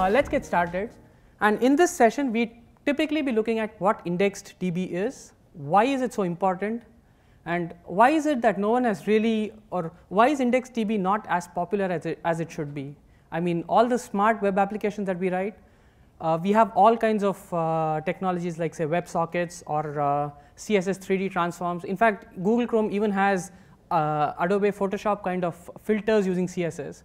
let's get started. And in this session, we typically be looking at what IndexedDB is, why is it so important, and why is it that no one has really, or why is IndexedDB not as popular as it should be? I mean, all the smart web applications that we write, we have all kinds of technologies like say WebSockets or CSS 3D transforms. In fact, Google Chrome even has Adobe Photoshop kind of filters using CSS.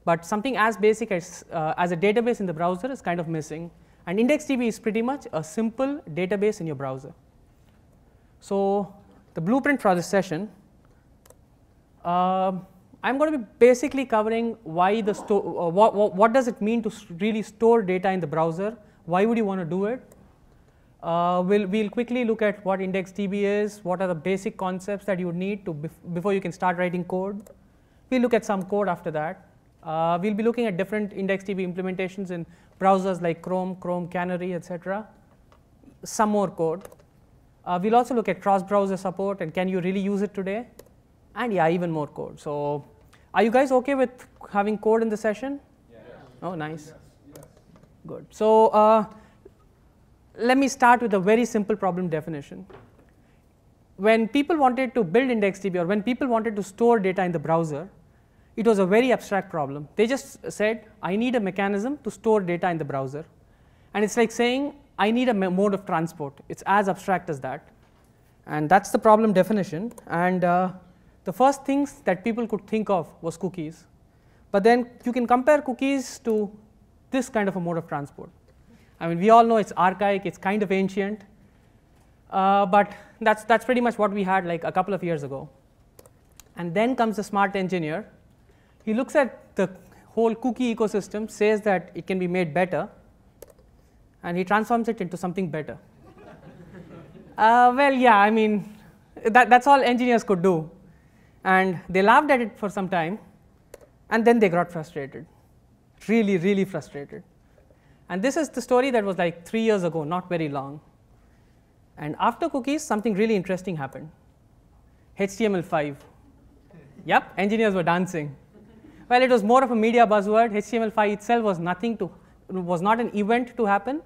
But something as basic as a database in the browser is kind of missing. And IndexedDB is pretty much a simple database in your browser. So the blueprint for this session, I'm going to be basically covering why the what does it mean to really store data in the browser? Why would you want to do it? We'll quickly look at what IndexedDB is, what are the basic concepts that you would need to before you can start writing code. We'll look at some code after that. We'll be looking at different IndexedDB implementations in browsers like Chrome, Canary, etc. Some more code. We'll also look at cross-browser support and can you really use it today? And yeah, even more code. So are you guys okay with having code in the session? Yes. Oh, nice. Yes. Good. So let me start with a very simple problem definition. When people wanted to build IndexedDB or when people wanted to store data in the browser, it was a very abstract problem. They just said, I need a mechanism to store data in the browser. And it's like saying, I need a mode of transport. It's as abstract as that. And that's the problem definition. And the first things that people could think of was cookies. But then you can compare cookies to this kind of a mode of transport. I mean, we all know it's archaic, it's kind of ancient. But that's pretty much what we had like a couple of years ago. And then comes the smart engineer. He looks at the whole cookie ecosystem, says that it can be made better, and he transforms it into something better. Well, yeah, I mean, that's all engineers could do. And they laughed at it for some time, and then they got frustrated, really, really frustrated. And this is the story that was like 3 years ago, not very long. And after cookies, something really interesting happened. HTML5. Yep, engineers were dancing. Well, it was more of a media buzzword. HTML5 itself was not an event to happen,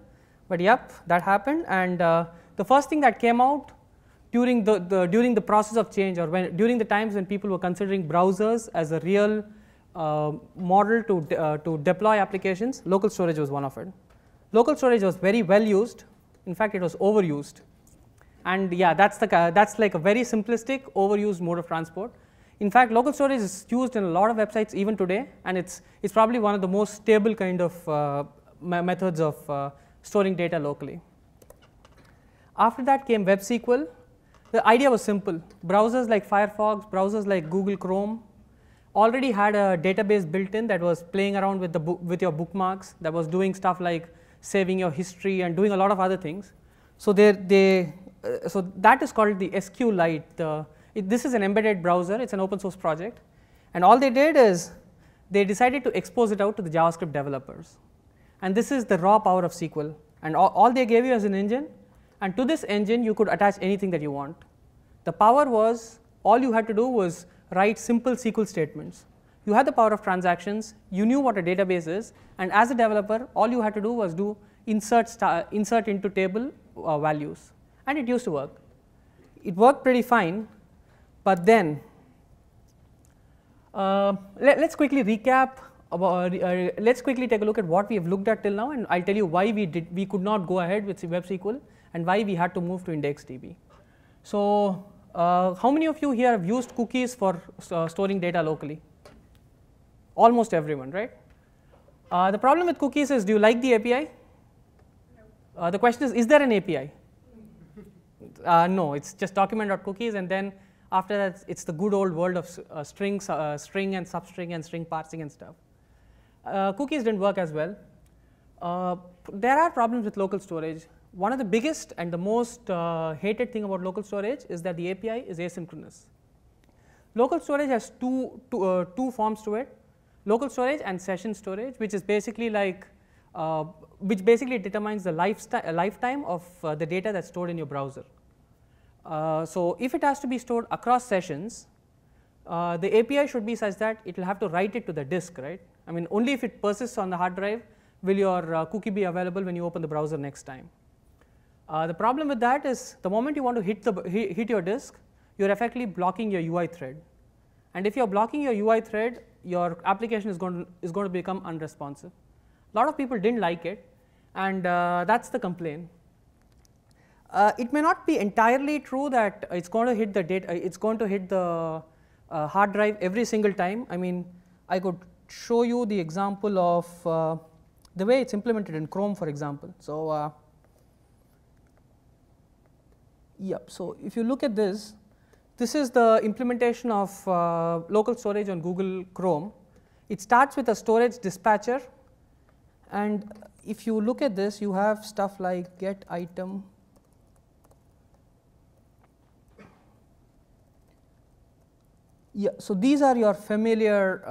but yep, that happened. And the first thing that came out during the process of change, or during the times when people were considering browsers as a real model to deploy applications, local storage was one of it. Local storage was very well used. In fact, it was overused. And yeah, that's like a very simplistic, overused mode of transport. In fact, local storage is used in a lot of websites even today, and it's probably one of the most stable kind of methods of storing data locally. After that came WebSQL. The idea was simple. Browsers like Firefox, browsers like Google Chrome already had a database built in that was playing around with your bookmarks, that was doing stuff like saving your history and doing a lot of other things. So so that is called the SQLite. This is an embedded browser. It's an open source project. And all they did is they decided to expose it out to the JavaScript developers. And this is the raw power of SQL. And all they gave you as an engine. And to this engine, you could attach anything that you want. The power was, all you had to do was write simple SQL statements. You had the power of transactions. You knew what a database is. And as a developer, all you had to do was do insert into table values. And it used to work. It worked pretty fine. But then, let's quickly recap. Let's quickly take a look at what we have looked at till now, and I'll tell you why we could not go ahead with WebSQL and why we had to move to IndexedDB. So, how many of you here have used cookies for storing data locally? Almost everyone, right? The problem with cookies is, do you like the API? No. The question is there an API? No, it's just document.cookies, and then after that, it's the good old world of string and substring and string parsing and stuff. Cookies didn't work as well. There are problems with local storage. One of the biggest and the most hated thing about local storage is that the API is asynchronous. Local storage has two forms to it: local storage and session storage, which is basically like which basically determines the lifetime of the data that's stored in your browser. So if it has to be stored across sessions, the API should be such that it will have to write it to the disk, right? I mean, only if it persists on the hard drive will your cookie be available when you open the browser next time. The problem with that is the moment you want to hit your disk, you're effectively blocking your UI thread. And if you're blocking your UI thread, your application is going to become unresponsive. A lot of people didn't like it, and that's the complaint. It may not be entirely true that it's going to hit the data, it's going to hit the hard drive every single time. I mean, I could show you the example of the way it's implemented in Chrome, for example. So, yep. So if you look at this, this is the implementation of local storage on Google Chrome. It starts with a storage dispatcher, and if you look at this, you have stuff like get item. Yeah, so these are your familiar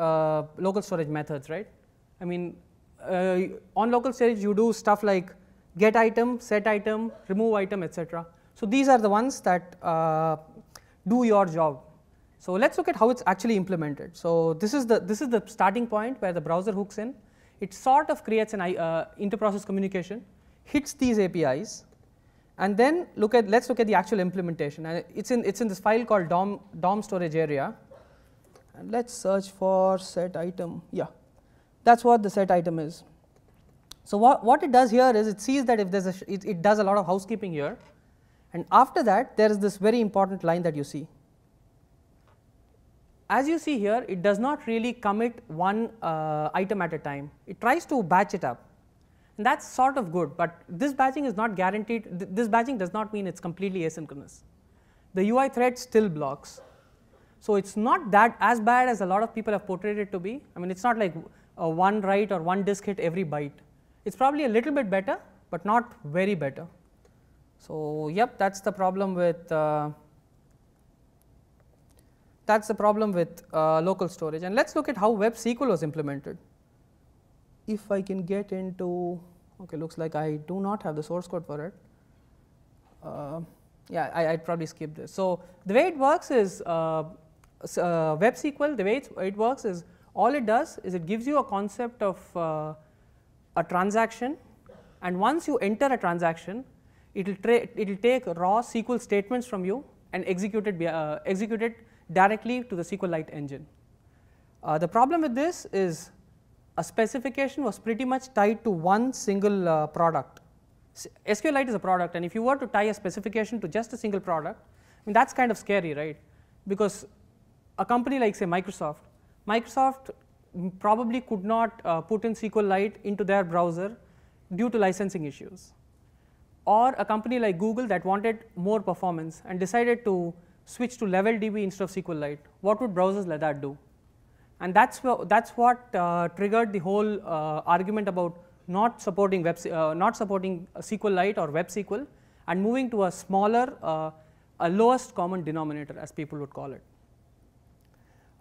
local storage methods, right? I mean, on local storage, you do stuff like get item, set item, remove item, etc. So these are the ones that do your job. So let's look at how it's actually implemented. So this is the starting point where the browser hooks in. It sort of creates an inter-process communication, hits these APIs, and then let's look at the actual implementation. And it's in this file called DOM storage area. And let's search for set item. Yeah, that's what the set item is. So what it does here is it sees that if there's it does a lot of housekeeping here, and after that there is this very important line that you see. As you see here, it does not really commit one item at a time. It tries to batch it up, and that's sort of good. But this batching is not guaranteed. This batching does not mean it's completely asynchronous. The UI thread still blocks. So it's not that as bad as a lot of people have portrayed it to be. I mean, it's not like one write or one disk hit every byte. It's probably a little bit better, but not very better. So yep, that's the problem with local storage. And let's look at how Web SQL was implemented. If I can get into, okay, looks like I do not have the source code for it. Yeah, I'd probably skip this. So the way it works is Web SQL, the way it works is all it does is it gives you a concept of a transaction, and once you enter a transaction, it will take raw SQL statements from you and execute it directly to the SQLite engine. The problem with this is a specification was pretty much tied to one single product. SQLite is a product, and if you were to tie a specification to just a single product, I mean, that's kind of scary, right? Because a company like, say, Microsoft probably could not put in SQLite into their browser due to licensing issues. Or a company like Google that wanted more performance and decided to switch to LevelDB instead of SQLite. What would browsers like that do? And that's what triggered the whole argument about not supporting SQLite or Web SQL and moving to a smaller, a lowest common denominator, as people would call it.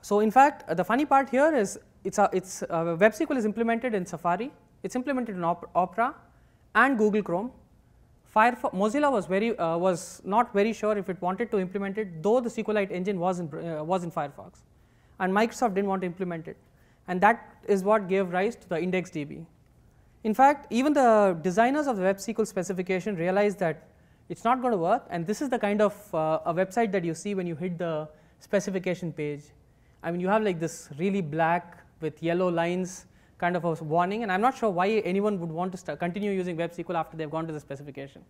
So in fact, the funny part here is Web SQL is implemented in Safari, it's implemented in Opera and Google Chrome. Mozilla was not very sure if it wanted to implement it, though the SQLite engine was in Firefox, and Microsoft didn't want to implement it, and that is what gave rise to the IndexedDB. In fact, even the designers of the Web SQL specification realized that it's not going to work, and this is the kind of a website that you see when you hit the specification page. I mean, you have like this really black with yellow lines kind of a warning, and I'm not sure why anyone would want to continue using Web SQL after they've gone to the specification.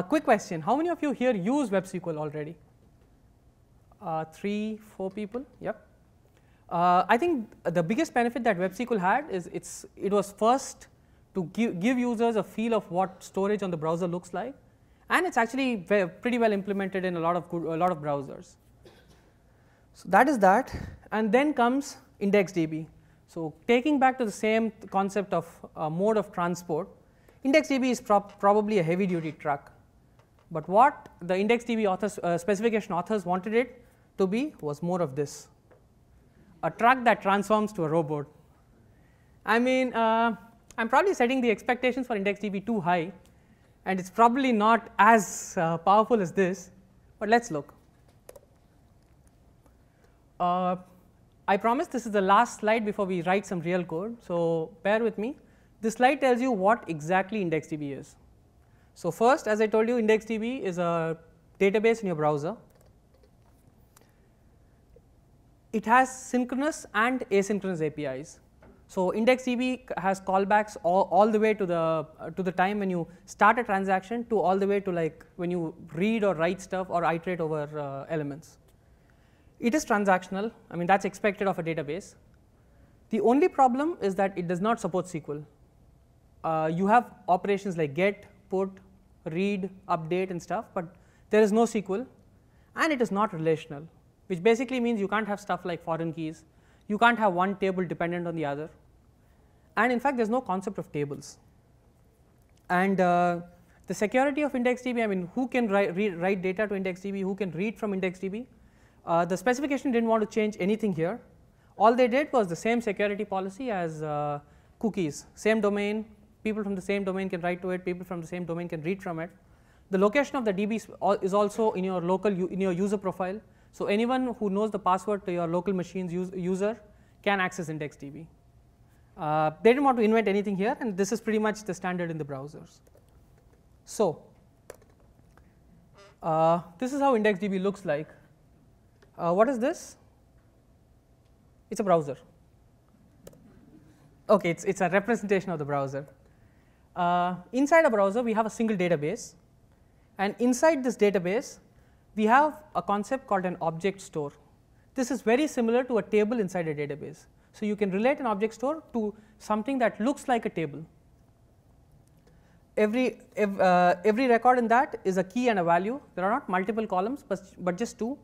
Quick question, how many of you here use Web SQL already? 3, 4 people, yep. I think the biggest benefit that Web SQL had is it was first to give users a feel of what storage on the browser looks like, and it's actually pretty well implemented in a lot of browsers. So that is that, and then comes IndexedDB. So taking back to the same concept of mode of transport, IndexedDB is probably a heavy duty truck, but what the IndexedDB authors, specification authors wanted it to be was more of this, a truck that transforms to a robot. I mean, I'm probably setting the expectations for IndexedDB too high, and it's probably not as powerful as this, but let's look. I promise this is the last slide before we write some real code, so bear with me. this slide tells you what exactly IndexedDB is. So first, as I told you, IndexedDB is a database in your browser. It has synchronous and asynchronous APIs. So IndexedDB has callbacks all the way to the time when you start a transaction to all the way to like when you read or write stuff or iterate over elements. It is transactional. I mean, that's expected of a database. The only problem is that it does not support SQL. You have operations like get, put, read, update and stuff, but there is no SQL, and it is not relational, which basically means you can't have stuff like foreign keys. You can't have one table dependent on the other, and in fact, there is no concept of tables. And the security of IndexedDB, I mean, who can write data to IndexedDB, who can read from IndexedDB? The specification didn't want to change anything here. All they did was the same security policy as cookies, same domain, people from the same domain can write to it, people from the same domain can read from it. The location of the DB is also in your local in your user profile. So anyone who knows the password to your local machine's user can access IndexedDB. They didn't want to invent anything here, and this is pretty much the standard in the browsers. So this is how IndexedDB looks like. What is this? It's a browser. Okay, it's a representation of the browser. Inside a browser, we have a single database, and inside this database, we have a concept called an object store. This is very similar to a table inside a database. So you can relate an object store to something that looks like a table. Every record in that is a key and a value. There are not multiple columns, but just two.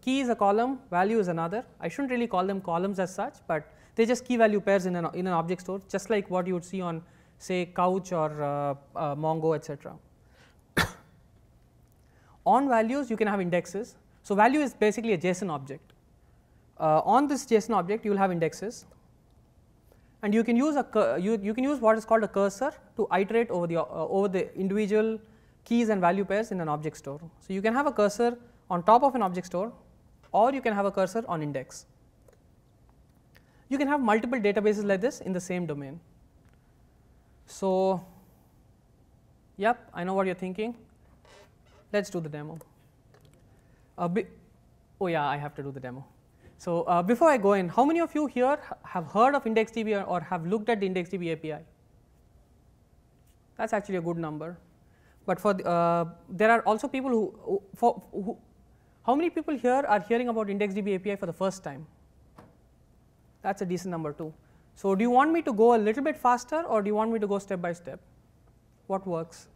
Key is a column, value is another. I shouldn't really call them columns as such, but they're just key value pairs in an object store, just like what you would see on, say, Couch or Mongo, etc. On values, you can have indexes. So value is basically a JSON object. On this JSON object, you will have indexes, and you can use you can use what is called a cursor to iterate over the individual keys and value pairs in an object store. So you can have a cursor on top of an object store, or you can have a cursor on index. You can have multiple databases like this in the same domain. So, yep, I know what you're thinking. Let's do the demo. Oh yeah, I have to do the demo. So before I go in, how many of you here have heard of IndexedDB or have looked at the IndexedDB API? That's actually a good number. But for there are also people who how many people here are hearing about IndexedDB API for the first time? That's a decent number too. So do you want me to go a little bit faster, or do you want me to go step by step? What works?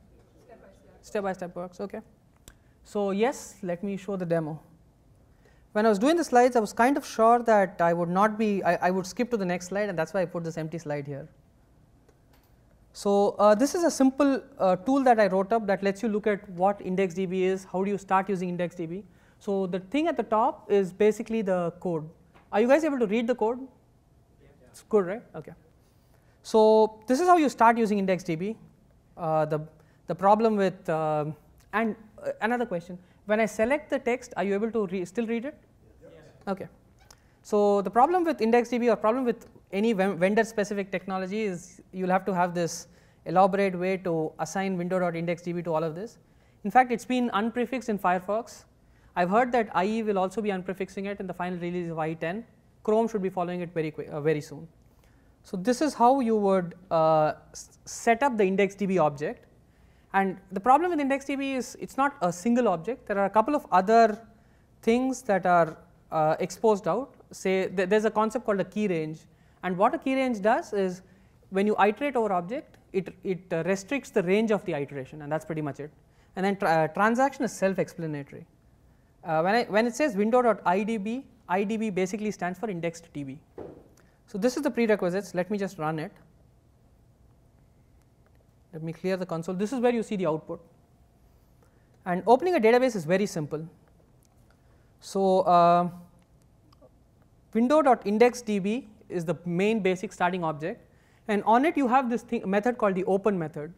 Step by step. Step by step works, okay. So yes, let me show the demo. When I was doing the slides, I was kind of sure that I would not be, I would skip to the next slide, and that's why I put this empty slide here. So this is a simple tool that I wrote up that lets you look at what IndexedDB is, how do you start using IndexedDB. So the thing at the top is basically the code. Are you guys able to read the code? Yeah. It's good, right? Okay. So this is how you start using IndexedDB. The problem with, and another question, when I select the text, are you able to still read it? Yes. Okay. So the problem with IndexedDB, or problem with any vendor specific technology, is you'll have to have this elaborate way to assign window.indexedb to all of this. In fact, it's been unprefixed in Firefox. I've heard that IE will also be unprefixing it in the final release of IE 10. Chrome should be following it very soon. So this is how you would set up the IndexedDB object. And the problem with IndexedDB is it's not a single object. There are a couple of other things that are exposed out. Say there's a concept called a key range, and what a key range does is when you iterate over object, it restricts the range of the iteration, and that's pretty much it. And then transaction is self-explanatory. When it says window.idb, IDB basically stands for IndexedDB. So this is the prerequisites. Let me just run it. Let me clear the console. This is where you see the output. And opening a database is very simple. So window.indexedb is the main basic starting object, and on it you have this method called the open method,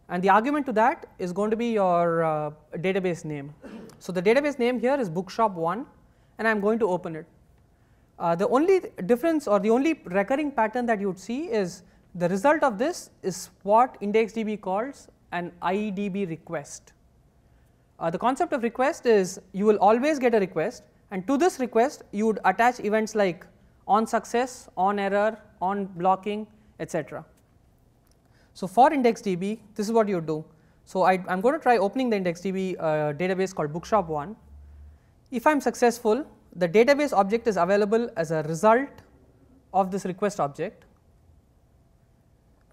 and the argument to that is going to be your database name. So the database name here is bookshop1, and I am going to open it. The only difference, or the only recurring pattern that you would see, is The result of this is what IndexedDB calls an IDB request. The concept of request is you will always get a request, and to this request you would attach events like on success, on error, on blocking, etc. So for IndexedDB, this is what you do. So I am going to try opening the IndexedDB database called bookshop1. If I am successful, the database object is available as a result of this request object.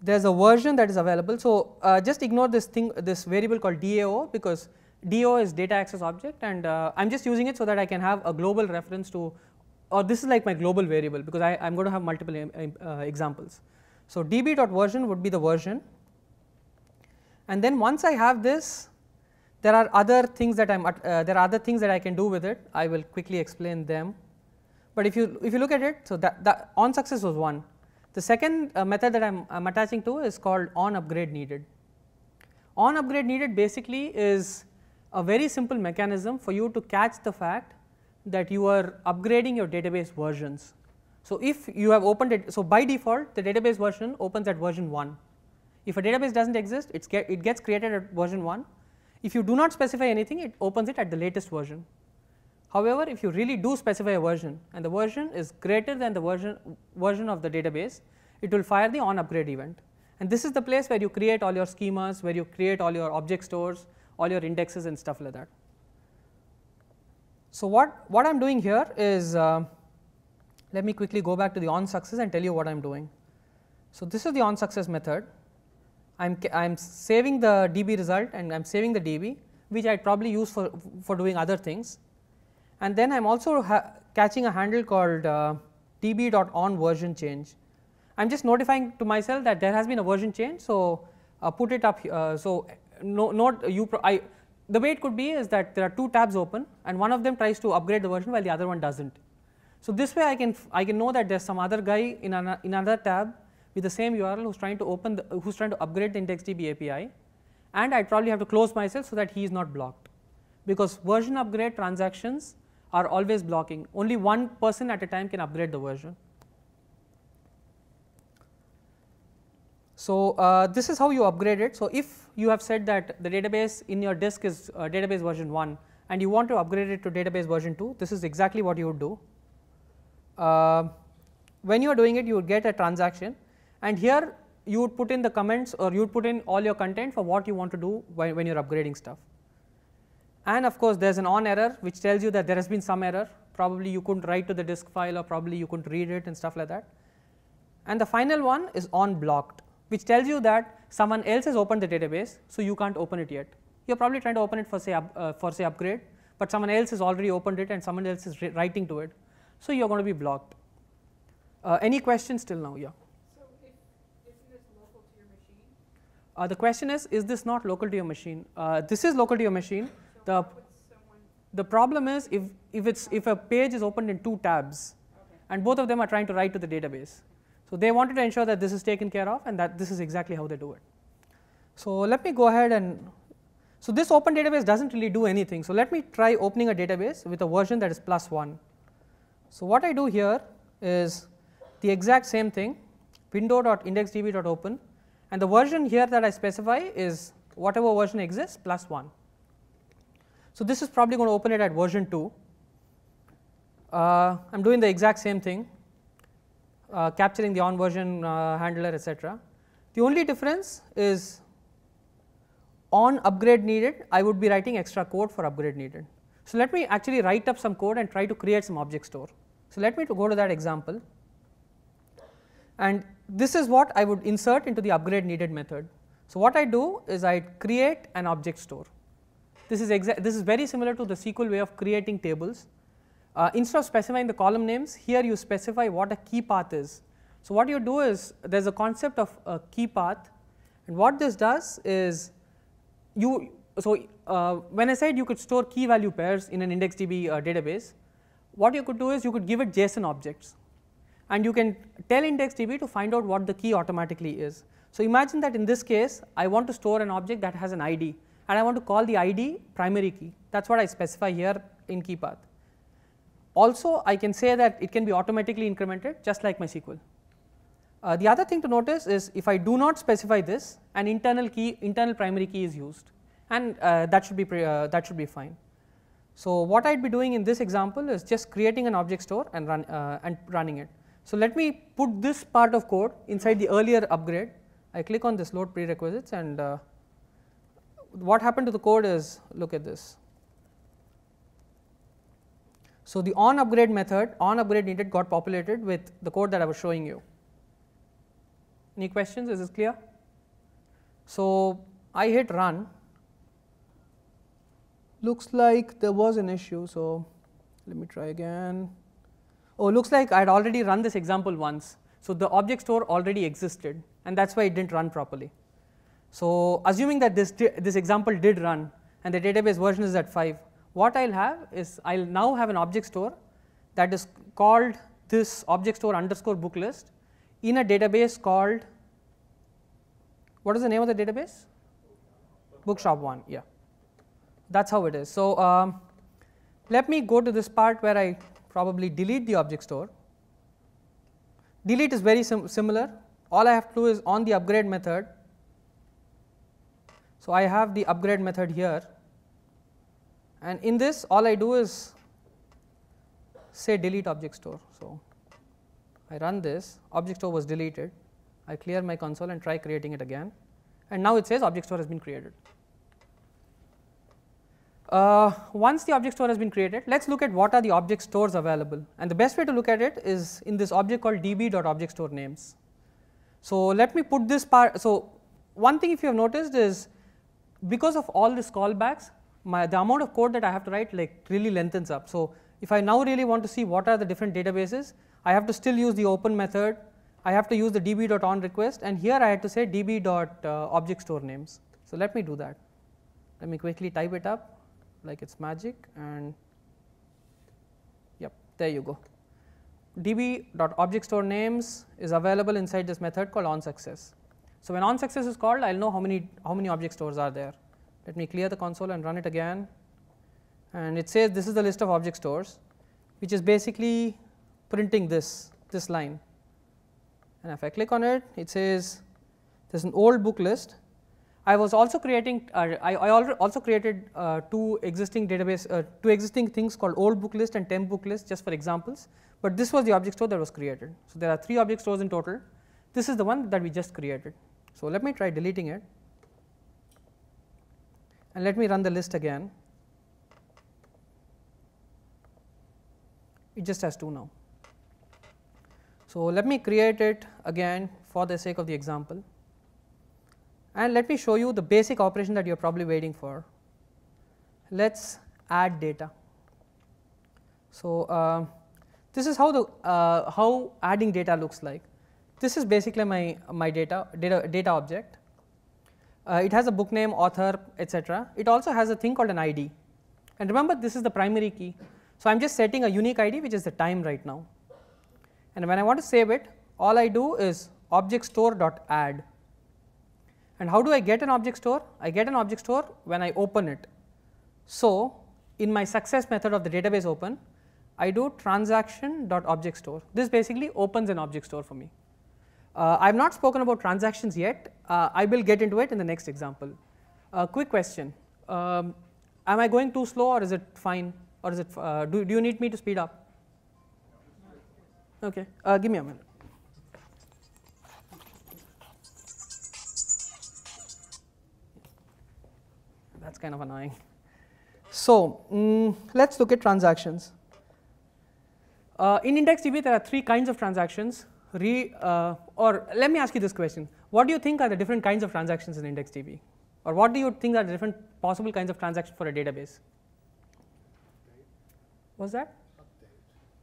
There is a version that is available. So just ignore this thing, this variable called DAO, because DAO is data access object, and I am just using it so that I can have a global reference to, or this is like my global variable, because I am going to have multiple examples. So db.version would be the version, and then once I have this, there are other things that I can do with it. I will quickly explain them. But if you look at it, so that on success was one. The second method that I'm attaching to is called on upgrade needed. On upgrade needed basically is a very simple mechanism for you to catch the fact that you are upgrading your database versions. So if you have opened it, so by default the database version opens at version 1. If a database doesn't exist, it gets created at version 1. If you do not specify anything, it opens it at the latest version. However, if you really do specify a version and the version is greater than the version of the database, it will fire the on upgrade event. And this is the place where you create all your schemas, where you create all your object stores, all your indexes and stuff like that. So what I'm doing here is, let me quickly go back to the on success and tell you what I'm doing. So this is the on success method. I'm saving the DB result and I'm saving the DB, which I'd probably use for doing other things. And then I'm also catching a handle called db.onVersionChange. I'm just notifying to myself that there has been a version change, so put it up here. So the way it could be is that there are two tabs open and one of them tries to upgrade the version while the other one doesn't. So this way I can know that there's some other guy in another tab with the same URL who's trying to upgrade the IndexedDB API, and I probably have to close myself so that he is not blocked, because version upgrade transactions are always blocking. Only one person at a time can upgrade the version. So this is how you upgrade it. So if you have said that the database in your disk is database version 1 and you want to upgrade it to database version 2, this is exactly what you would do. When you are doing it, you would get a transaction, and here you would put in the comments, or you would put in all your content for what you want to do when you're upgrading stuff. And of course there's an on error which tells you that there has been some error, probably you couldn't write to the disk file, or probably you couldn't read it and stuff like that. And the final one is on blocked, which tells you that someone else has opened the database, so you can't open it yet. You're probably trying to open it for say upgrade, but someone else has already opened it and someone else is writing to it, so you're going to be blocked. Any questions till now? Yeah. So isn't this local to your machine? The question is this not local to your machine? This is local to your machine. The problem is if a page is opened in two tabs, okay, and both of them are trying to write to the database. So they wanted to ensure that this is taken care of, and that this is exactly how they do it. So let me go ahead and, so this open database doesn't really do anything. So let me try opening a database with a version that is +1. So what I do here is the exact same thing, window.indexedb.open, and the version here that I specify is whatever version exists +1. So this is probably going to open it at version 2. I'm doing the exact same thing, capturing the on version handler, etc. The only difference is on upgrade needed, I would be writing extra code for upgrade needed. So let me actually write up some code and try to create some object store. So let me go to that example, and this is what I would insert into the upgrade needed method. So what I do is I create an object store. This is very similar to the SQL way of creating tables. Instead of specifying the column names, here you specify what a key path is. So what you do is there's a concept of a key path, and what this does is when I said you could store key value pairs in an IndexedDB database, what you could do is you could give it JSON objects, and you can tell IndexedDB to find out what the key automatically is. So imagine that in this case I want to store an object that has an ID, and I want to call the ID primary key. That's what I specify here in key path. Also I can say that it can be automatically incremented just like MySQL. The other thing to notice is if I do not specify this, an internal primary key is used, and that should be fine. So what I'd be doing in this example is just creating an object store and running it. So let me put this part of code inside the earlier upgrade. I click on this load prerequisites, and what happened to the code is, look at this. So the on upgrade method, on upgrade needed, got populated with the code that I was showing you. Any questions? Is this clear? So I hit run. Looks like there was an issue, so let me try again. Oh, looks like I had already run this example once. So the object store already existed, and that's why it didn't run properly. So assuming that this example did run and the database version is at 5, what I'll have is I'll now have an object store that is called this object store underscore book list in a database called, what is the name of the database? Bookshop1, yeah. That's how it is. So let me go to this part where I probably delete the object store. Delete is very similar. All I have to do is on the upgrade method. So I have the upgrade method here, and in this all I do is say delete object store. So I run this, object store was deleted. I clear my console and try creating it again, and now it says object store has been created. Once the object store has been created, let's look at what are the object stores available, and the best way to look at it is in this object called db.objectStoreNames. So let me put this part. So one thing if you have noticed is, because of all these callbacks, the amount of code that I have to write really lengthens up. So if I now really want to see what are the different databases, I have to still use the open method. I have to use the db.onRequest, and here I had to say db.objectStoreNames. So let me do that. Let me quickly type it up like it's magic, and yep, there you go. db.objectStoreNames is available inside this method called onSuccess. So when onSuccess is called, I'll know how many object stores are there. Let me clear the console and run it again, and it says this is the list of object stores, which is basically printing this line. And if I click on it, it says there's an old book list. I was also creating. I also created two existing things called old book list and temp book list just for examples. But this was the object store that was created. So there are 3 object stores in total. This is the one that we just created. So let me try deleting it, and let me run the list again. It just has 2 now. So let me create it again for the sake of the example. And let me show you the basic operation that you are probably waiting for. Let's add data. So this is how adding data looks like. This is basically my data object. It has a book name, author, etc. It also has a thing called an ID. And remember, this is the primary key. So I'm just setting a unique ID, which is the time right now. And when I want to save it, all I do is objectStore.add. And how do I get an object store? I get an object store when I open it. So in my success method of the database open, I do transaction.objectStore. This basically opens an object store for me. I have not spoken about transactions yet. I will get into it in the next example. Quick question. Am I going too slow, or is it fine? Or is it do you need me to speed up? Okay, give me a minute. That's kind of annoying. So let's look at transactions. In IndexedDB, there are 3 kinds of transactions. Or let me ask you this question: what do you think are the different kinds of transactions in IndexedDB, or what do you think are the different possible kinds of transactions for a database? What's that?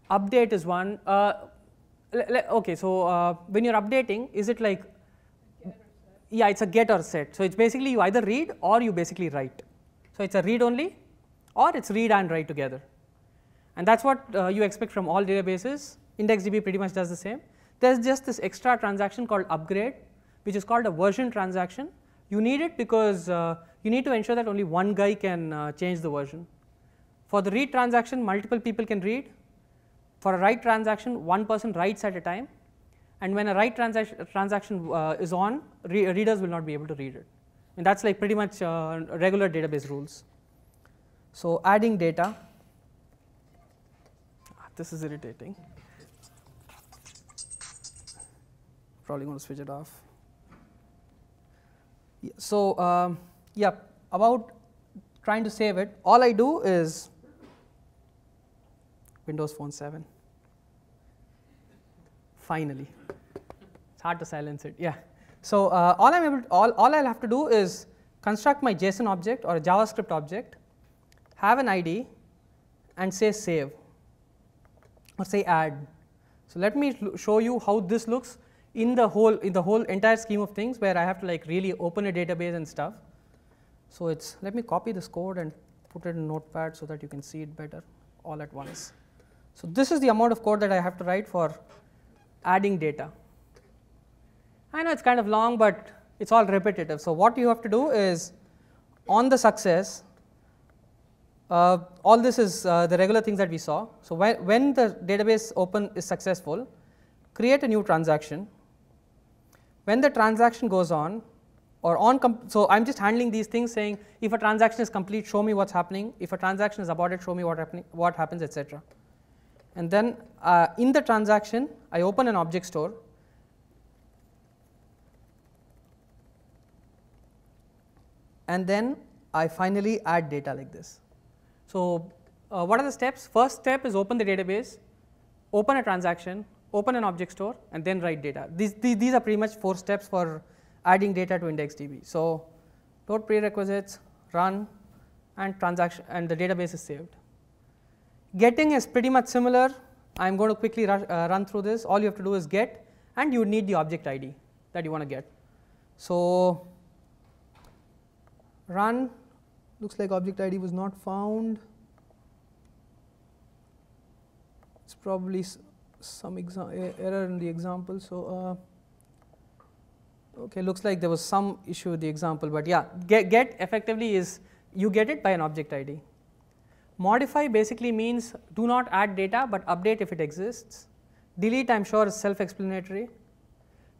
Update is one. Okay, so when you're updating, is it like? Yeah, it's a get or set. So it's basically you either read or you basically write. So it's a read only, or it's read and write together. And that's what you expect from all databases. IndexedDB pretty much does the same. There's just this extra transaction called upgrade, which is called a version transaction. You need it because you need to ensure that only one guy can change the version. For the read transaction, multiple people can read. For a write transaction, one person writes at a time. and when a write transaction is on, readers will not be able to read it. And that's like pretty much regular database rules. So adding data, this is irritating. Probably going to switch it off. So yeah, about trying to save it, all I do is Windows Phone 7. Finally, it's hard to silence it. Yeah. So all I'll have to do is construct my JSON object or a JavaScript object, have an ID, and say save or say add. So let me show you how this looks in the whole entire scheme of things, where I have to like really open a database and stuff. So it's, let me copy this code and put it in Notepad so that you can see it better all at once. So this is the amount of code that I have to write for adding data. I know it's kind of long, but it's all repetitive. So what you have to do is, on the success, all this is the regular things that we saw. So when the database open is successful, create a new transaction. When the transaction goes on, or on, so I'm just handling these things, saying if a transaction is complete, show me what's happening. If a transaction is aborted, show me what happens, etc. And then in the transaction, I open an object store. And then I finally add data like this. So what are the steps? First step is open the database, open a transaction, open an object store, and then write data. These are pretty much 4 steps for adding data to IndexedDB. So load prerequisites, run, and transaction, and the database is saved. Getting is pretty much similar. I'm going to quickly run through this. All you have to do is get, and you need the object ID that you want to get. So run, looks like object ID was not found. It's probably some error in the example. So okay, looks like there was some issue with the example, but yeah, get effectively is you get it by an object ID. Modify basically means do not add data, but update if it exists. Delete, I'm sure, is self-explanatory.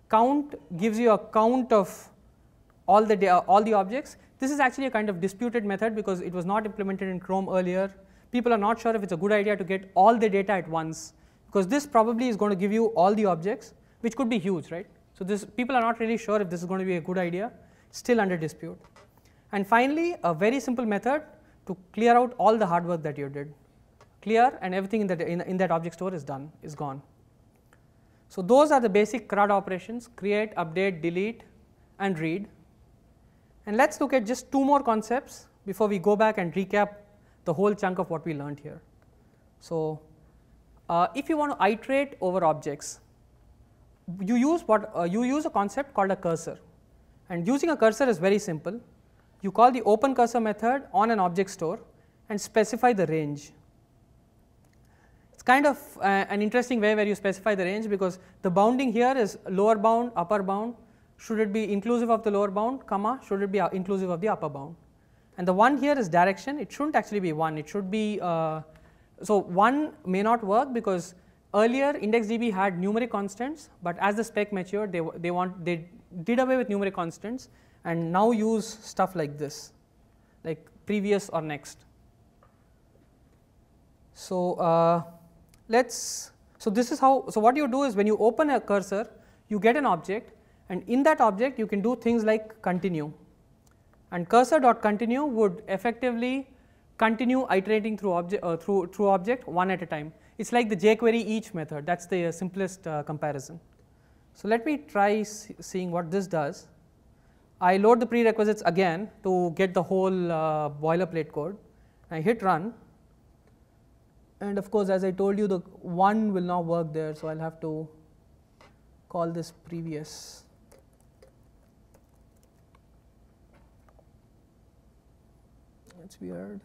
Count gives you a count of all the objects. This is actually a kind of disputed method because it was not implemented in Chrome earlier. People are not sure if it's a good idea to get all the data at once, because this probably is going to give you all the objects, which could be huge, right? So people are not really sure if this is going to be a good idea. It's still under dispute. And finally, a very simple method to clear out all the hard work that you did. Clear, and everything in that object store is gone. So those are the basic CRUD operations: create, update, delete, and read. And let's look at just 2 more concepts before we go back and recap the whole chunk of what we learned here. So if you want to iterate over objects, you use a concept called a cursor. And using a cursor is very simple. You call the open cursor method on an object store and specify the range. It's kind of an interesting way where you specify the range, because the bounding here is lower bound, upper bound. Should it be inclusive of the lower bound, comma, should it be inclusive of the upper bound? And the 1 here is direction. It shouldn't actually be 1. It should be, so 1 may not work because earlier IndexedDB had numeric constants, but as the spec matured, they did away with numeric constants and now use stuff like this, like previous or next. So so this is how, so what you do is when you open a cursor, you get an object, and in that object you can do things like continue. And cursor.continue would effectively continue iterating through object one at a time. It's like the jQuery each method. That's the simplest comparison. So let me try seeing what this does. I load the prerequisites again to get the whole boilerplate code. I hit run, and of course, as I told you, the 1 will not work there, so I'll have to call this previous. That's weird.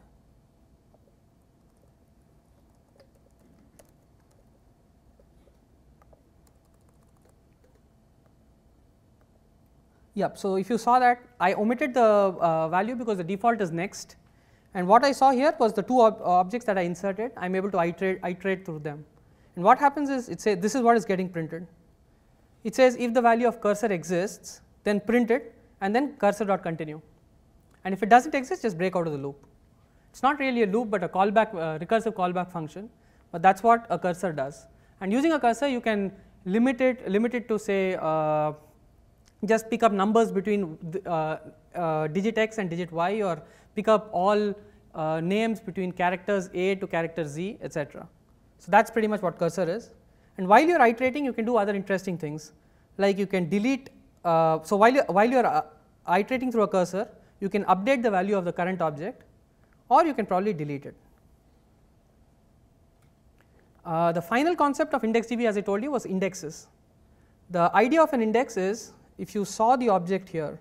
Yep, so if you saw that, I omitted the value because the default is next, and what I saw here was the 2 objects that I inserted. I'm able to iterate through them, and what happens is it says this is what is getting printed. it says if the value of cursor exists, then print it and then cursor.continue. And if it doesn't exist, just break out of the loop. It's not really a loop, but a callback, recursive callback function, but that's what a cursor does. And using a cursor, you can limit it to say just pick up numbers between digit x and digit y, or pick up all names between characters A to character Z, etc. So that's pretty much what cursor is. And while you're iterating, you can do other interesting things, like you can delete. So while you're iterating through a cursor, you can update the value of the current object, or you can probably delete it. The final concept of IndexedDB, as I told you, was indexes. The idea of an index is, if you saw the object here,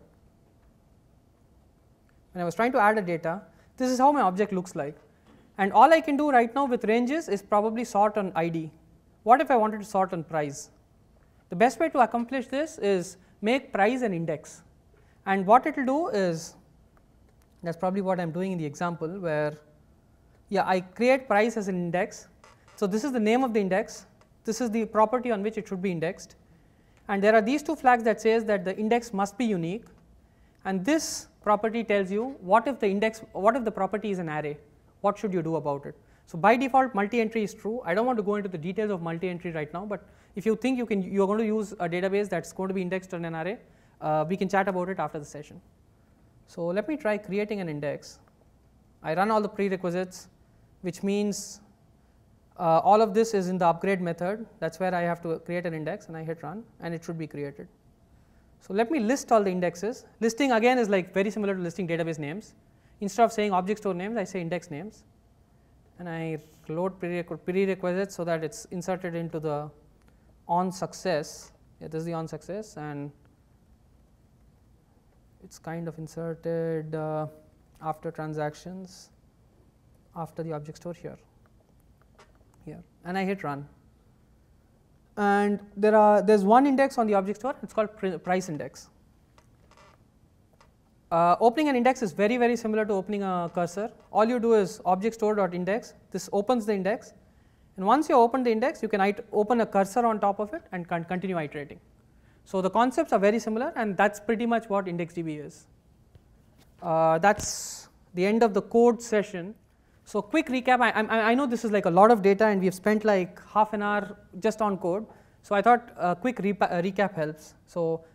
when I was trying to add a data, this is how my object looks like. And all I can do right now with ranges is probably sort on ID. What if I wanted to sort on price? The best way to accomplish this is make price an index. And what it will do is, that's probably what I am doing in the example, where I create price as an index. So this is the name of the index, this is the property on which it should be indexed, and there are these two flags that says that the index must be unique, and this property tells you what if the property is an array, what should you do about it. So by default, multi-entry is true. I don't want to go into the details of multi-entry right now, but if you think you're going to use a database that's going to be indexed on an array, we can chat about it after the session. So let me try creating an index. I run all the prerequisites, which means all of this is in the upgrade method. That's where I have to create an index, and I hit run, and it should be created. So let me list all the indexes. Listing again is like very similar to listing database names. Instead of saying object store names, I say index names, and I load prerequisites so that it's inserted into the on success. This is the on success, and it's kind of inserted after transactions, after the object store here, and I hit run. And there's one index on the object store. It's called price index. Opening an index is very, very similar to opening a cursor. All you do is object store.index. This opens the index, and once you open the index, you can open a cursor on top of it and continue iterating. So the concepts are very similar, and that's pretty much what IndexedDB is. That's the end of the code session. So quick recap. I know this is like a lot of data, and we have spent like half an hour just on code. So I thought a quick recap helps. So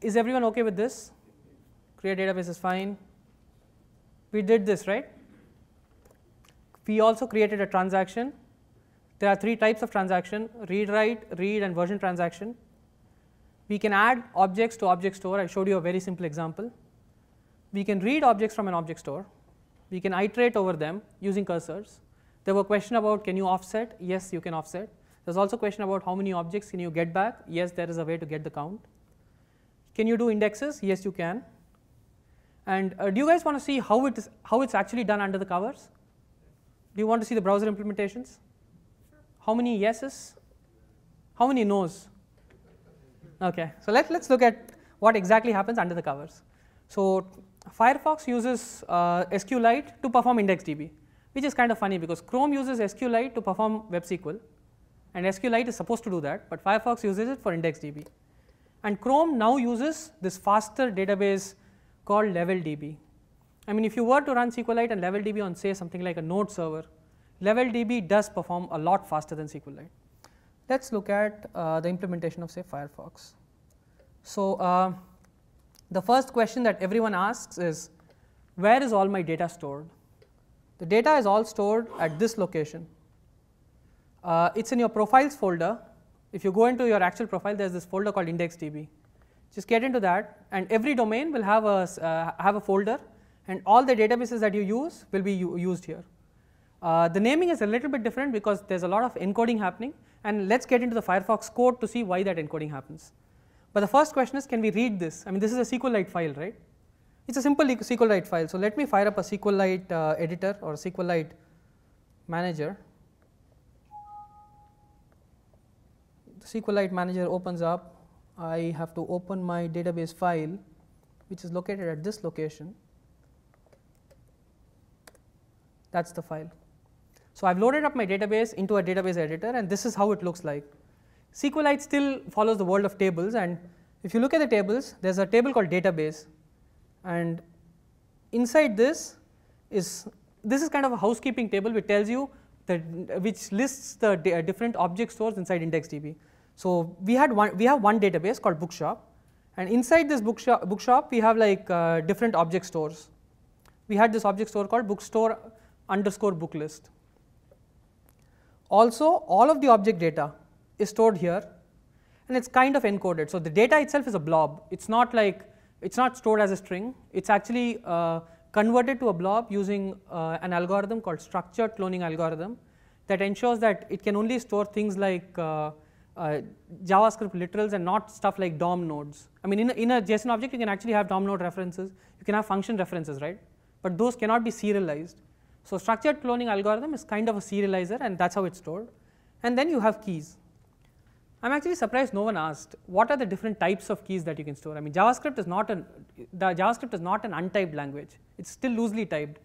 is everyone okay with this? Create database is fine. We did this, right? We also created a transaction. There are three types of transaction: read, write, read, and version transaction. We can add objects to object store. I showed you a very simple example. We can read objects from an object store. We can iterate over them using cursors. There were questions about, can you offset? Yes, you can offset. There's also a question about how many objects can you get back? Yes, there is a way to get the count. Can you do indexes? Yes, you can. And do you guys want to see how it's actually done under the covers? Do you want to see the browser implementations? How many yeses? How many no's? Okay, so let's look at what exactly happens under the covers. So Firefox uses SQLite to perform IndexedDB, which is kind of funny because Chrome uses SQLite to perform WebSQL, and SQLite is supposed to do that, but Firefox uses it for IndexedDB. And Chrome now uses this faster database called LevelDB. I mean, if you were to run SQLite and LevelDB on, say, something like a node server, LevelDB does perform a lot faster than SQLite. Let's look at the implementation of, say, Firefox. So the first question that everyone asks is, where is all my data stored? The data is all stored at this location. It's in your profiles folder. If you go into your actual profile, there's this folder called IndexedDB. Just get into that, and every domain will have a folder, and all the databases that you use will be used here. The naming is a little bit different because there's a lot of encoding happening, and let's get into the Firefox code to see why that encoding happens. But the first question is, can we read this? I mean, this is a SQLite file, right? It's a simple SQLite file. So let me fire up a SQLite editor or a SQLite manager. The SQLite manager opens up. I have to open my database file, which is located at this location. That's the file. So I've loaded up my database into a database editor, and this is how it looks like. SQLite still follows the world of tables, and if you look at the tables, there is a table called database, and inside this is kind of a housekeeping table which tells you which lists the different object stores inside IndexedDB. So we have one database called bookshop, and inside this bookshop we have like different object stores. We had this object store called bookstore underscore booklist. Also, all of the object data is stored here, and it's kind of encoded. So the data itself is a blob. It's not stored as a string. It's actually converted to a blob using an algorithm called structured cloning algorithm that ensures that it can only store things like JavaScript literals and not stuff like DOM nodes. I mean, in a JSON object, you can actually have DOM node references. You can have function references, right? But those cannot be serialized. So structured cloning algorithm is kind of a serializer, and that's how it's stored. And then you have keys. I'm actually surprised no one asked what are the different types of keys that you can store. I mean, JavaScript is not an untyped language. It's still loosely typed,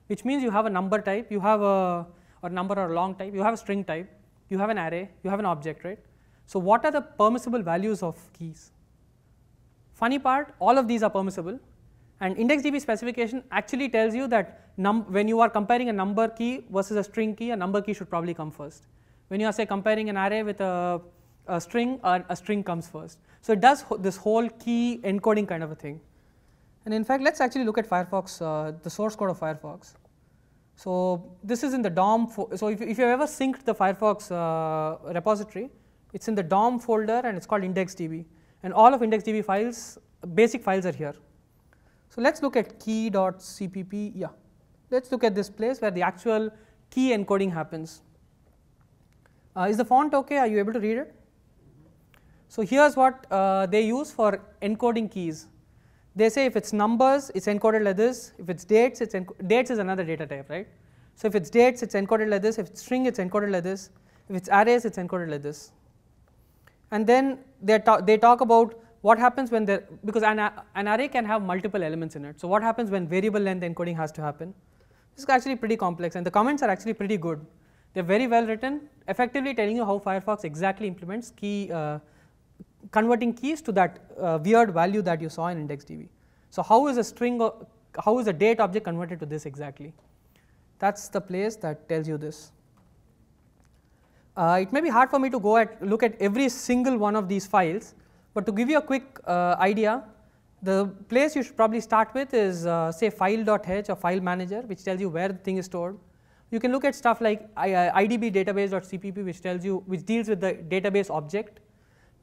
which means you have a number type, you have a number or a long type, you have a string type, you have an array, you have an object, right? So what are the permissible values of keys? Funny part, all of these are permissible, and IndexedDB specification actually tells you that when you are comparing a number key versus a string key, a number key should probably come first. When you are, say, comparing an array with a string comes first. So it does this whole key encoding kind of a thing. And in fact, let's actually look at Firefox, the source code of Firefox. So this is in the DOM. So if you've ever synced the Firefox repository, it's in the DOM folder, and it's called IndexedDB. And all of IndexedDB files, basic files, are here. So let's look at key.cpp. Yeah, let's look at this place where the actual key encoding happens. Is the font okay? Are you able to read it? So here's what they use for encoding keys. They say if it's numbers, it's encoded like this. If it's dates, dates is another data type, right? So if it's dates, it's encoded like this. If it's string, it's encoded like this. If it's arrays, it's encoded like this. And then they talk about what happens when because an array can have multiple elements in it. So what happens when variable length encoding has to happen? This is actually pretty complex, and the comments are actually pretty good. They're very well written, effectively telling you how Firefox exactly implements converting keys to that weird value that you saw in IndexedDB. So how is a date object converted to this exactly? That's the place that tells you this. It may be hard for me to look at every single one of these files, but to give you a quick idea, the place you should probably start with is say file.h or file manager, which tells you where the thing is stored. You can look at stuff like idb database.cpp, which deals with the database object.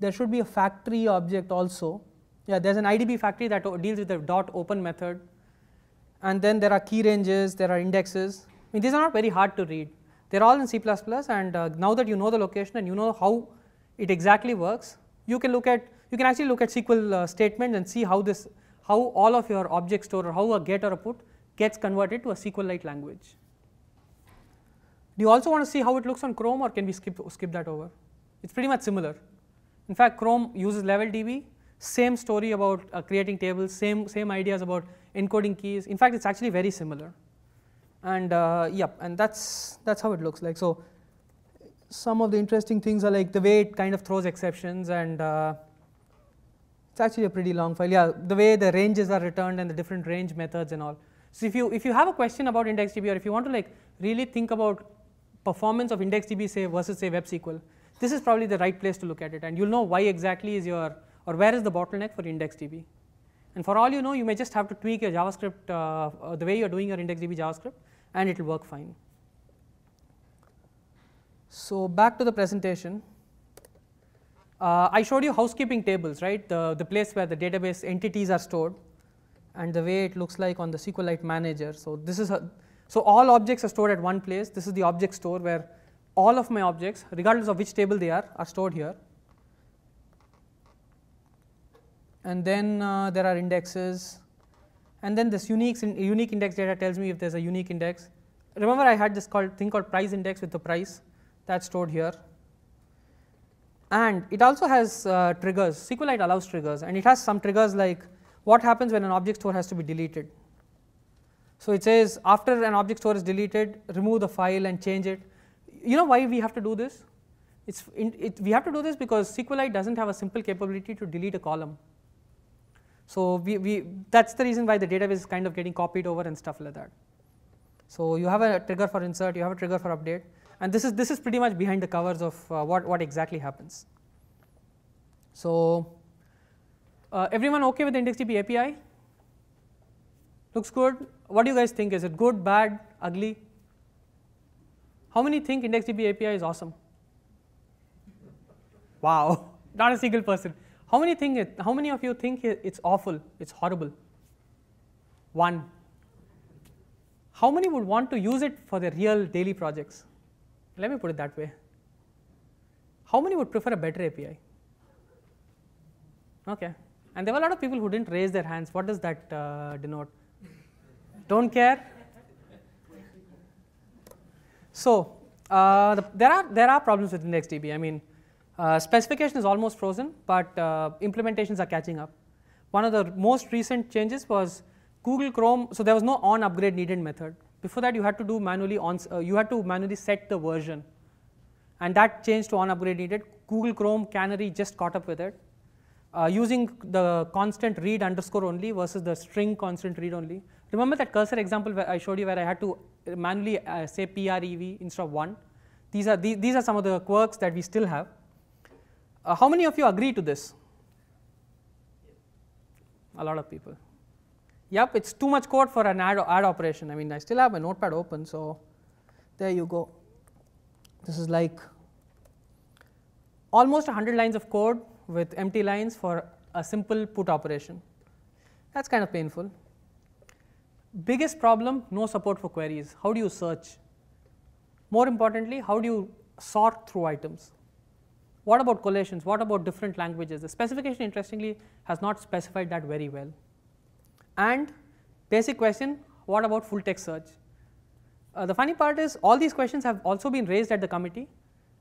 There should be a factory object also. Yeah, there's an IDB factory that deals with the .open method. And then there are key ranges, there are indexes. I mean, these are not very hard to read. They're all in C++, and now that you know the location and you know how it exactly works, you can actually look at SQL statements and see how all of your object store, or how a get or a put gets converted to a SQLite language. Do you also want to see how it looks on Chrome, or can we skip that over? It's pretty much similar. In fact, Chrome uses LevelDB, same story about creating tables, same ideas about encoding keys. In fact, it's actually very similar. And and that's how it looks like. So some of the interesting things are like the way it kind of throws exceptions, and it's actually a pretty long file. Yeah, the way the ranges are returned and the different range methods and all. So if you have a question about IndexedDB, or if you want to really think about performance of IndexedDB versus WebSQL, this is probably the right place to look at it, and you'll know why exactly where is the bottleneck for IndexedDB. And for all you know, you may just have to tweak your JavaScript the way you're doing your IndexedDB JavaScript, and it will work fine. So back to the presentation. I showed you housekeeping tables, right? The place where the database entities are stored, and the way it looks like on the SQLite manager. So so all objects are stored at one place. This is the object store where all of my objects, regardless of which table they are stored here. And then there are indexes, and then this unique index data tells me if there's a unique index. Remember, I had this thing called price index with the price that's stored here. And it also has triggers. SQLite allows triggers, and it has some triggers like what happens when an object store has to be deleted. So it says after an object store is deleted, remove the file and change it. You know why we have to do this? We have to do this because SQLite doesn't have a simple capability to delete a column. So that's the reason why the database is kind of getting copied over and stuff like that. So you have a trigger for insert, you have a trigger for update, and this is pretty much behind the covers of what exactly happens. So everyone okay with the IndexedDB API? Looks good. What do you guys think? Is it good, bad, ugly? How many think IndexedDB API is awesome? Wow, not a single person. How many of you think it's awful, it's horrible? One. How many would want to use it for their real daily projects? Let me put it that way. How many would prefer a better API? Okay. And there were a lot of people who didn't raise their hands. What does that denote? Don't care? So there are problems with IndexedDB. I mean, specification is almost frozen, but implementations are catching up. One of the most recent changes was Google Chrome. So there was no on upgrade needed method. Before that, you had to do manually set the version, and that changed to on upgrade needed. Google Chrome Canary just caught up with it, using the constant read underscore only versus the string constant read only. Remember that cursor example where I showed you where I had to manually say prev instead of 1. These are some of the quirks that we still have. How many of you agree to this? A lot of people. Yep, it's too much code for an add operation. I mean, I still have my notepad open, so there you go. This is like almost 100 lines of code with empty lines for a simple put operation. That's kind of painful. Biggest problem, no support for queries. How do you search? More importantly, how do you sort through items? What about collations? What about different languages? The specification, interestingly, has not specified that very well. And basic question, what about full text search? The funny part is all these questions have also been raised at the committee,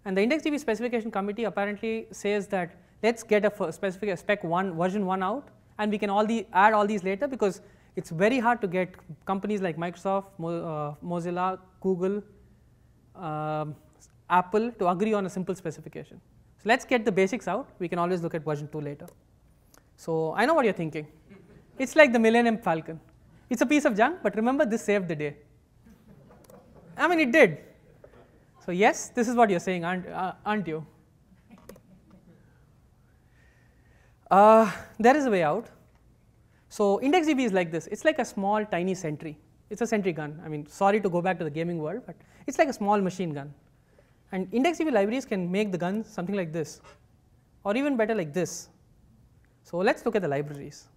and the IndexedDB specification committee apparently says that let's get a specific spec 1 version 1 out, and we can add all these later, because it's very hard to get companies like Microsoft, Mozilla, Google, Apple to agree on a simple specification. So let's get the basics out. We can always look at version 2 later. So I know what you're thinking. It's like the Millennium Falcon. It's a piece of junk, but remember, this saved the day. I mean, it did. So yes, this is what you're saying, aren't you? There is a way out. So IndexedDB is like this. It's like a small, tiny sentry. It's a sentry gun. I mean, sorry to go back to the gaming world, but it's like a small machine gun. And IndexedDB libraries can make the gun something like this, or even better like this. So let's look at the libraries.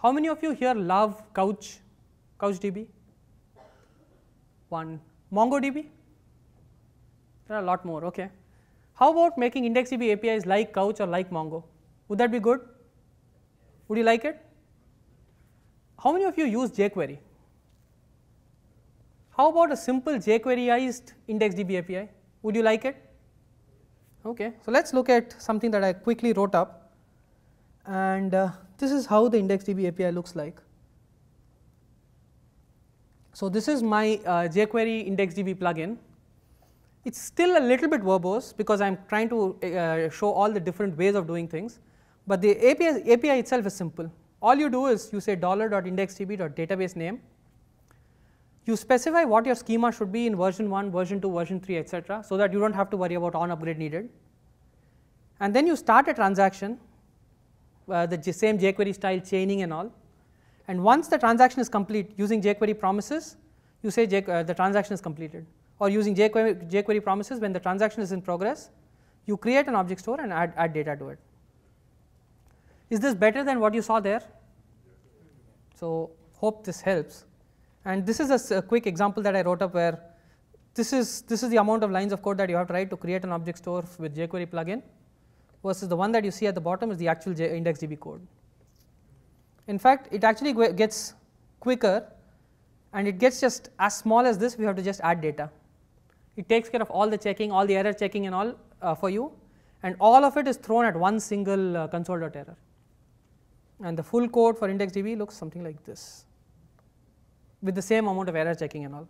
How many of you here love CouchDB? One. MongoDB? There are a lot more, okay. How about making IndexedDB APIs like Couch or like Mongo? Would that be good? Would you like it? How many of you use jQuery? How about a simple jQueryized IndexedDB API? Would you like it? Okay, so let's look at something that I quickly wrote up, and this is how the IndexedDB API looks like. So this is my jQuery IndexedDB plugin. It's still a little bit verbose because I'm trying to show all the different ways of doing things, but the API itself is simple. All you do is you say $.indexedb.database name. You specify what your schema should be in version 1, version 2, version 3, etc., so that you don't have to worry about on upgrade needed. And then you start a transaction, the same jQuery style chaining and all. And once the transaction is complete using jQuery promises, you say the transaction is completed. Or using jQuery promises, when the transaction is in progress, you create an object store and add data to it. Is this better than what you saw there? So hope this helps. And this is a quick example that I wrote up where this is the amount of lines of code that you have to write to create an object store with jQuery plugin, versus the one that you see at the bottom is the actual IndexedDB code. In fact, it actually gets quicker, and it gets just as small as this. We have to just add data. It takes care of all the checking, all the error checking and all for you, and all of it is thrown at one single console.error. And the full code for IndexedDB looks something like this, with the same amount of error checking and all.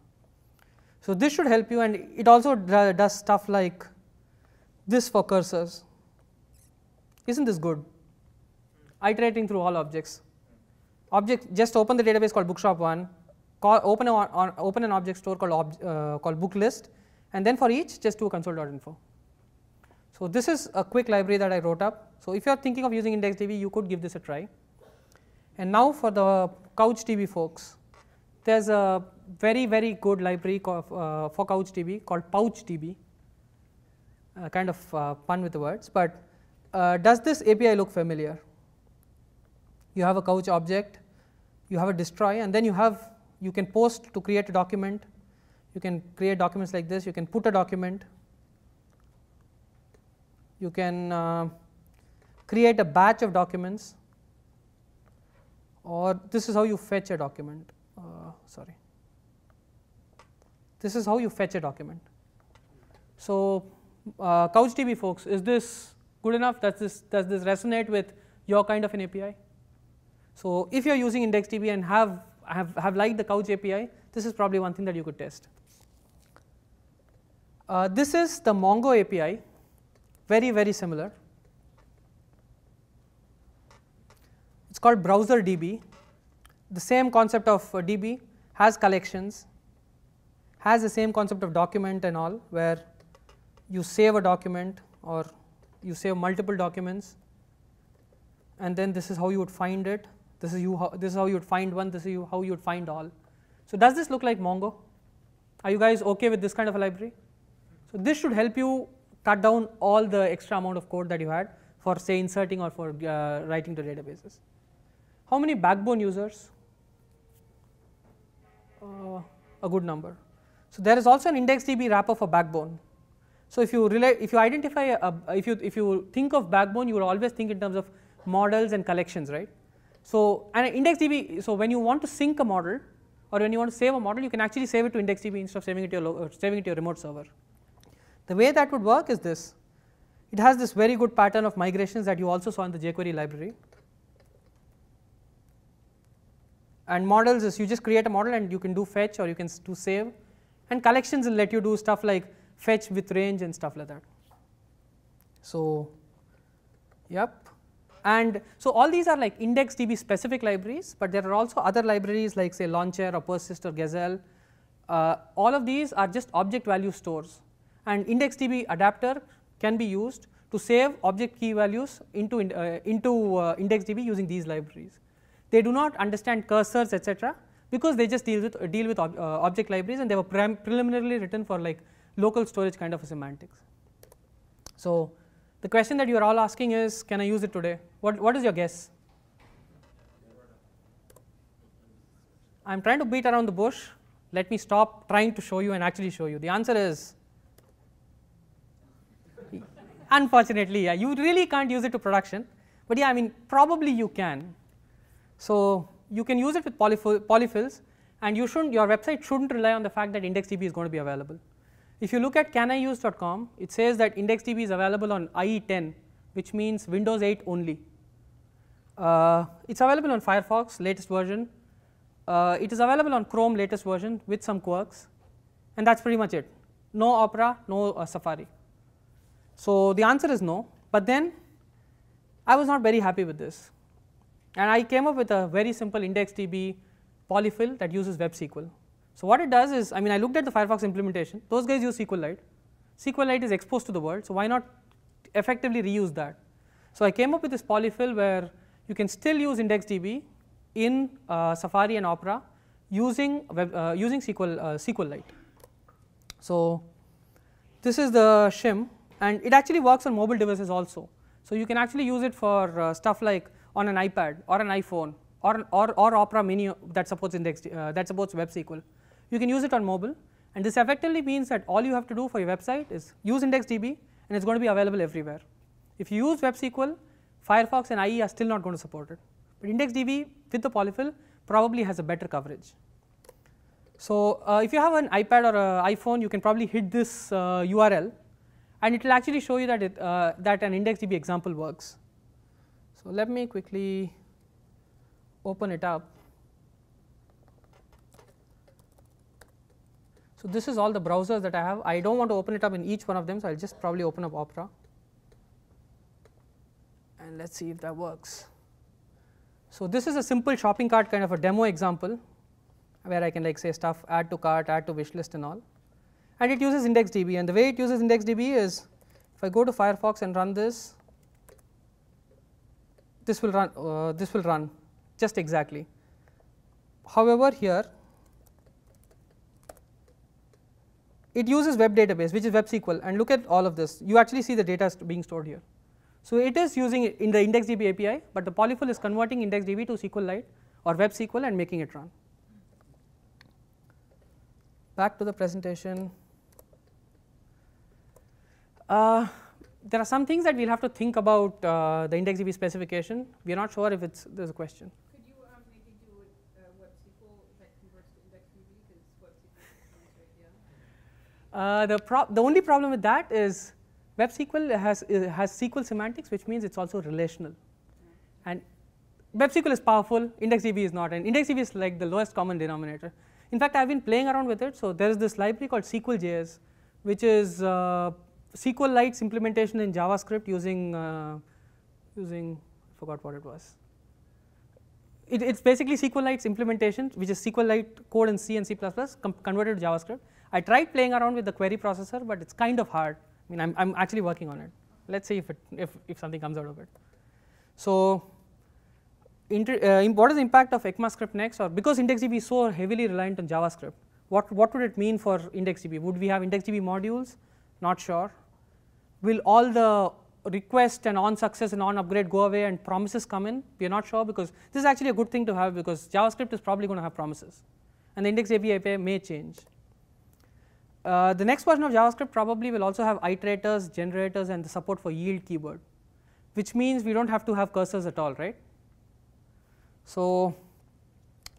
So this should help you, and it also does stuff like this for cursors. Isn't this good? Iterating through all objects. Just open the database called bookshop1, open an object store called book list, and then for each just do console.info. So this is a quick library that I wrote up. So if you are thinking of using IndexedDB, you could give this a try. And now for the CouchDB folks, there's a very, very good library for CouchDB called PouchDB. Kind of fun with the words, but does this API look familiar? You have a couch object, you have a destroy, and then you can post to create a document. You can create documents like this. You can put a document. You can create a batch of documents, or this is how you fetch a document. This is how you fetch a document. So CouchDB folks, is this good enough? Does this resonate with your kind of an API? So if you're using IndexedDB and have liked the Couch API, this is probably one thing that you could test. This is the Mongo API, very, very similar. It's called BrowserDB. The same concept of DB, has collections, has the same concept of document and all, where you save a document or you save multiple documents, and then this is how you would find it. This is how you would find one. This is how you would find all. So does this look like Mongo? Are you guys okay with this kind of a library? So this should help you cut down all the extra amount of code that you had for, say, inserting or for writing to databases. How many backbone users? A good number. So there is also an IndexedDB wrapper for backbone. So if you identify, if you think of backbone, you will always think in terms of models and collections, right? So and IndexedDB. So when you want to sync a model, or when you want to save a model, you can actually save it to IndexedDB instead of saving it to your remote server. The way that would work is this. It has this very good pattern of migrations that you also saw in the jQuery library. And models is you just create a model and you can do fetch or you can do save. And collections will let you do stuff like fetch with range and stuff like that. So, yep. And so all these are like IndexedDB specific libraries, but there are also other libraries like, say, Launcher or Persist or Gazelle. All of these are just object value stores. And IndexedDB adapter can be used to save object key values into IndexedDB using these libraries. They do not understand cursors, etc., because they just deal with object libraries, and they were preliminarily written for like local storage kind of a semantics. So the question that you are all asking is, can I use it today? What is your guess? I'm trying to beat around the bush. Let me stop trying to show you and actually show you. The answer is, unfortunately, yeah, you really can't use it to production. But yeah, I mean, probably you can. So you can use it with polyfills, and your website shouldn't rely on the fact that IndexedDB is going to be available. If you look at caniuse.com, it says that IndexedDB is available on IE 10, which means Windows 8 only. It's available on Firefox latest version. It is available on Chrome latest version with some quirks, and that's pretty much it. No Opera, no Safari. So the answer is no. But then I was not very happy with this. And I came up with a very simple IndexedDB polyfill that uses Web SQL. So what it does is, I mean, I looked at the Firefox implementation. Those guys use SQLite. SQLite is exposed to the world, so why not effectively reuse that? So I came up with this polyfill where you can still use IndexedDB in Safari and Opera using SQLite. So this is the shim, and it actually works on mobile devices also. So you can actually use it for stuff like on an iPad or an iPhone or Opera Mini that supports Web SQL. You can use it on mobile, and this effectively means that all you have to do for your website is use IndexedDB, and it's going to be available everywhere. If you use Web SQL, Firefox and IE are still not going to support it. But IndexedDB with the polyfill probably has a better coverage. So if you have an iPad or an iPhone, you can probably hit this URL, and it will actually show you that that an IndexedDB example works. So let me quickly open it up. So this is all the browsers that I have. I don't want to open it up in each one of them, so I'll just probably open up Opera. And let's see if that works. So this is a simple shopping cart kind of a demo example, where I can like say stuff, add to cart, add to wish list and all. And it uses IndexedDB, and the way it uses IndexedDB is, if I go to Firefox and run this, this will run just exactly. However, here it uses web database, which is web SQL, and look at all of this. You actually see the data being stored here. So it is using it in the IndexedDB API, but the polyfill is converting IndexedDB to SQLite or web SQL and making it run. Back to the presentation. There are some things that we'll have to think about the IndexedDB specification. We are not sure if there's a question. Could you maybe do web SQL that converts to IndexedDB, because web SQL is right, yeah? The only problem with that is web SQL has SQL semantics, which means it's also relational. And web SQL is powerful, IndexedDB is not, and IndexedDB is like the lowest common denominator. In fact, I've been playing around with it. So there is this library called SQL.js, which is SQLite's implementation in JavaScript using I forgot what it was. It's basically SQLite's implementation, which is SQLite code in C and C++ converted to JavaScript. I tried playing around with the query processor, but it's kind of hard. I mean, I'm actually working on it. Let's see if something comes out of it. So what is the impact of ECMAScript next? Or because IndexedDB is so heavily reliant on JavaScript, what would it mean for IndexedDB? Would we have IndexedDB modules? Not sure. Will all the request and on success and on upgrade go away and promises come in? We are not sure, because this is actually a good thing to have, because JavaScript is probably going to have promises, and the IndexedDB API may change. The next version of JavaScript probably will also have iterators, generators, and the support for yield keyword, which means we don't have to have cursors at all, right? So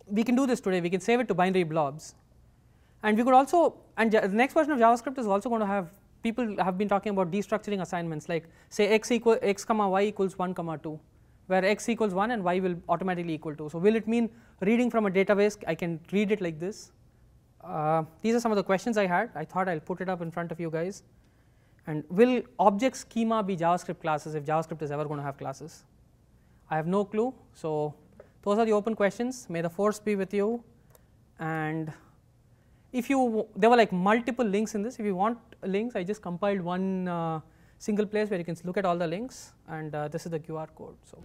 we can do this today. We can save it to binary blobs, and we could also, and the next version of JavaScript is also going to have, people have been talking about destructuring assignments, like say x comma y equals 1 comma 2, where x equals 1 and y will automatically equal 2. So will it mean reading from a database, I can read it like this? These are some of the questions I had. I thought I'll put it up in front of you guys. And will object schema be JavaScript classes if JavaScript is ever going to have classes? I have no clue. So those are the open questions. May the force be with you. And if you, there were like multiple links in this. If you want links, I just compiled one single place where you can look at all the links, and this is the QR code. So.